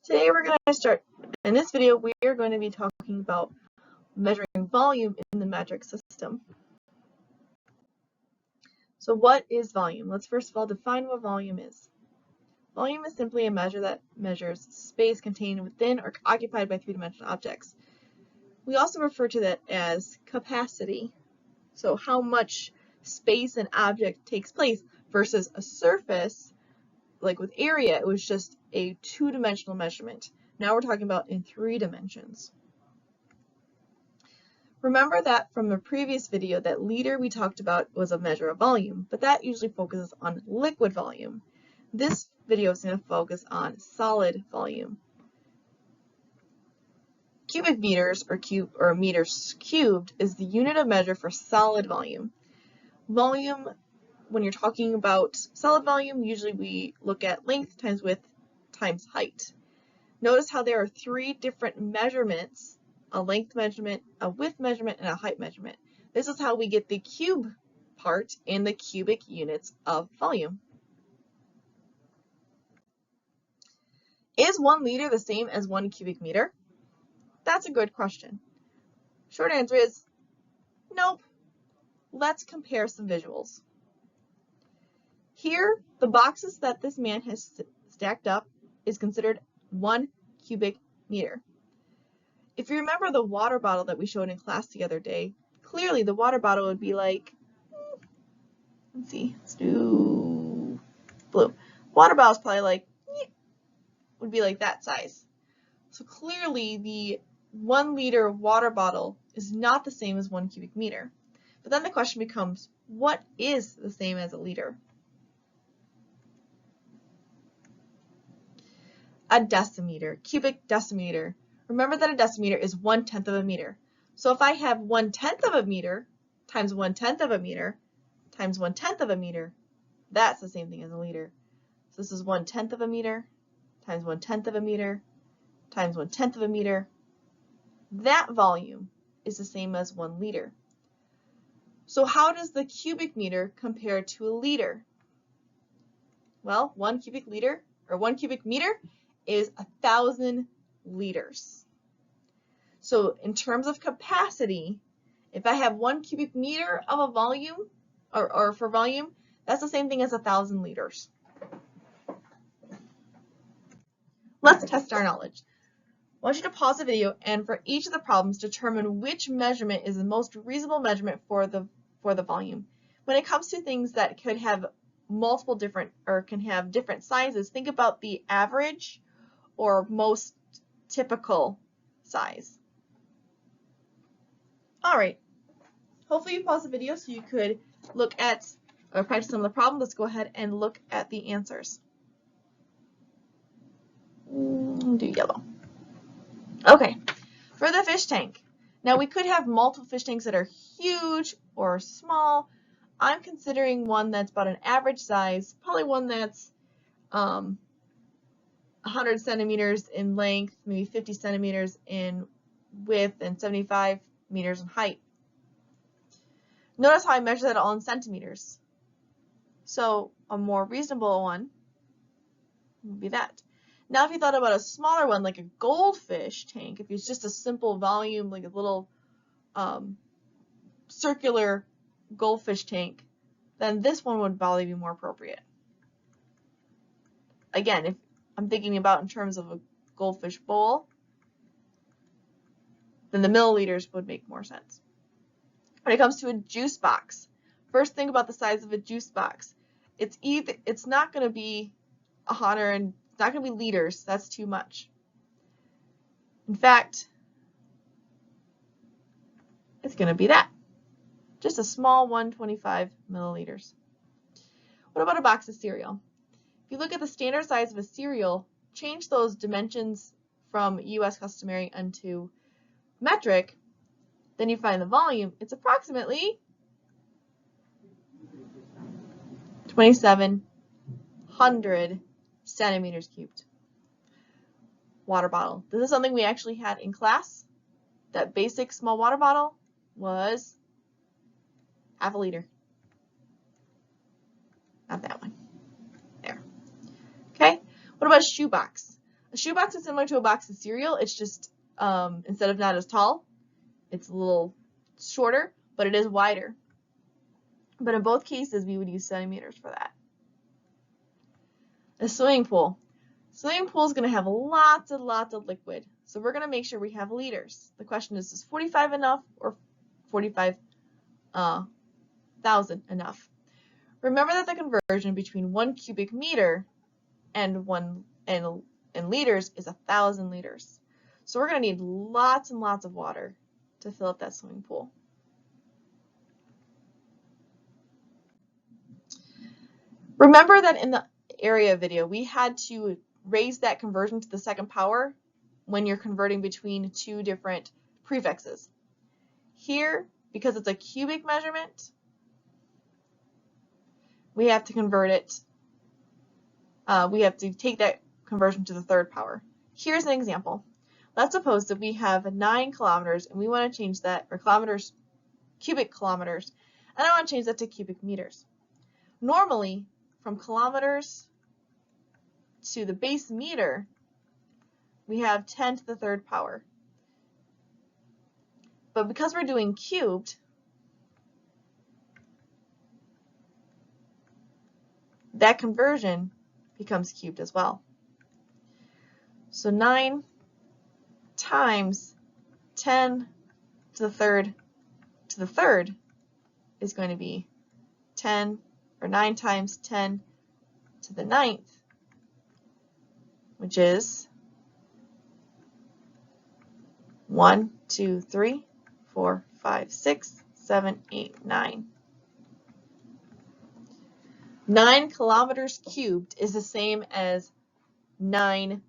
Today we're going to start, in this video, we are going to be talking about measuring volume in the metric system. So what is volume? Let's first of all define what volume is. Volume is simply a measure that measures space contained within or occupied by three-dimensional objects. We also refer to that as capacity. So how much space an object takes place versus a surface, like with area, it was just a two-dimensional measurement. Now we're talking about in 3 dimensions. Remember that from the previous video that liter we talked about was a measure of volume, but that usually focuses on liquid volume. This video is going to focus on solid volume. Cubic meters or meters cubed is the unit of measure for solid volume. Volume, when you're talking about solid volume, usually we look at length times width times height. Notice how there are 3 different measurements: a length measurement, a width measurement, and a height measurement. This is how we get the cube part in the cubic units of volume. Is 1 liter the same as 1 cubic meter? That's a good question. Short answer is nope. Let's compare some visuals. Here, the boxes that this man has stacked up is considered 1 cubic meter. If you remember the water bottle that we showed in class the other day, clearly the water bottle would be like, let's see, let's do blue. Water bottle is probably like, would be like that size. So clearly the 1 liter water bottle is not the same as 1 cubic meter. But then the question becomes, what is the same as a liter? A decimeter, cubic decimeter. Remember that a decimeter is 1/10 of a meter. So if I have 1/10 of a meter times 1/10 of a meter times 1/10 of a meter, that's the same thing as a liter. So this is 1/10 of a meter times 1/10 of a meter times 1/10 of a meter. That volume is the same as 1 liter. So how does the cubic meter compare to a liter? Well, 1 cubic meter is 1,000 liters. So in terms of capacity, if I have 1 cubic meter of a volume, or for volume, that's the same thing as 1,000 liters. Let's test our knowledge. I want you to pause the video and for each of the problems determine which measurement is the most reasonable measurement for the volume. When it comes to things that could have multiple different or can have different sizes, think about the average or most typical size. All right. Hopefully you paused the video so you could look at or practice some of the problems. Let's go ahead and look at the answers. Do yellow. Okay, for the fish tank. Now we could have multiple fish tanks that are huge or small. I'm considering one that's about an average size, probably one that's 100 centimeters in length, maybe 50 centimeters in width, and 75 meters in height. Notice how I measure that all in centimeters. So a more reasonable one would be that. Now if you thought about a smaller one, like a goldfish tank, if it's just a simple volume, like a little circular goldfish tank, then this one would probably be more appropriate. Again, if I'm thinking about in terms of a goldfish bowl, then the milliliters would make more sense. When it comes to a juice box, first think about the size of a juice box. It's not going to be 100 and it's not going to be liters. That's too much. In fact, it's going to be that. Just a small 125 milliliters. What about a box of cereal? If you look at the standard size of a cereal, change those dimensions from US customary into metric, then you find the volume. It's approximately 2,700 centimeters cubed. Water bottle. This is something we actually had in class. That basic small water bottle was half a liter. Not that one. There. Okay. What about a shoebox? A shoebox is similar to a box of cereal. It's just instead of not as tall, it's a little shorter, but it is wider. But in both cases, we would use centimeters for that. A swimming pool. Swimming pool is going to have lots and lots of liquid. So we're going to make sure we have liters. The question is 45 enough or 45,000 enough? Remember that the conversion between 1 cubic meter and liters is 1,000 liters. So we're going to need lots and lots of water to fill up that swimming pool. Remember that in the area video, we had to raise that conversion to the second power when you're converting between two different prefixes. Here, because it's a cubic measurement, we have to convert it. We have to take that conversion to the third power. Here's an example. Let's suppose that we have 9 kilometers and we want to change that, or kilometers, cubic kilometers, and I want to change that to cubic meters. Normally, from kilometers to the base meter, we have 10 to the third power. But because we're doing cubed, that conversion becomes cubed as well. So 9 times 10 to the third is going to be 10, or 9 times 10 to the 9th, which is 1, 2, 3, 4, 5, 6, 7, 8, 9. 9 kilometers cubed is the same as 9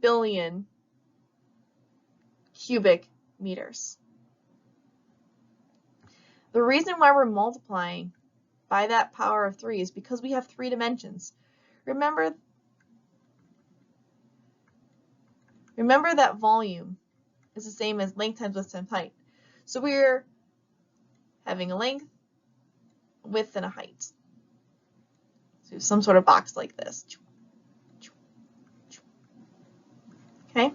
billion cubic meters. The reason why we're multiplying by that power of 3 is because we have 3 dimensions. Remember that volume is the same as length times width times height. So we're having a length, width, and a height. So some sort of box like this. Okay?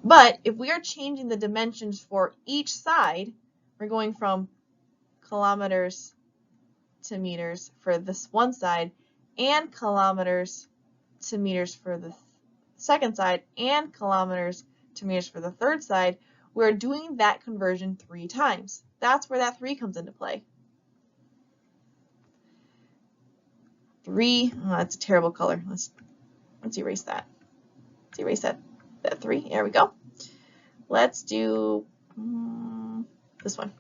But if we are changing the dimensions for each side, we're going from kilometers to meters for this one side, and kilometers to meters for the second side, and kilometers to meters for the third side, we're doing that conversion 3 times. That's where that 3 comes into play. 3, oh, that's a terrible color. Let's erase that. Let's erase that 3. There we go. Let's do this one.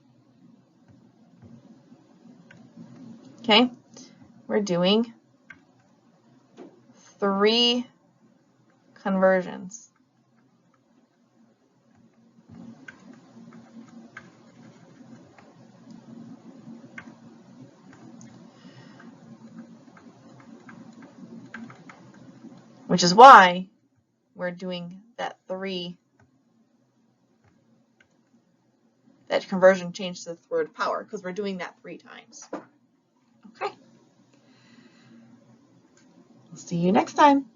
Okay, we're doing 3 conversions. Which is why we're doing that conversion change to the third power, because we're doing that 3 times. Okay. I'll see you next time.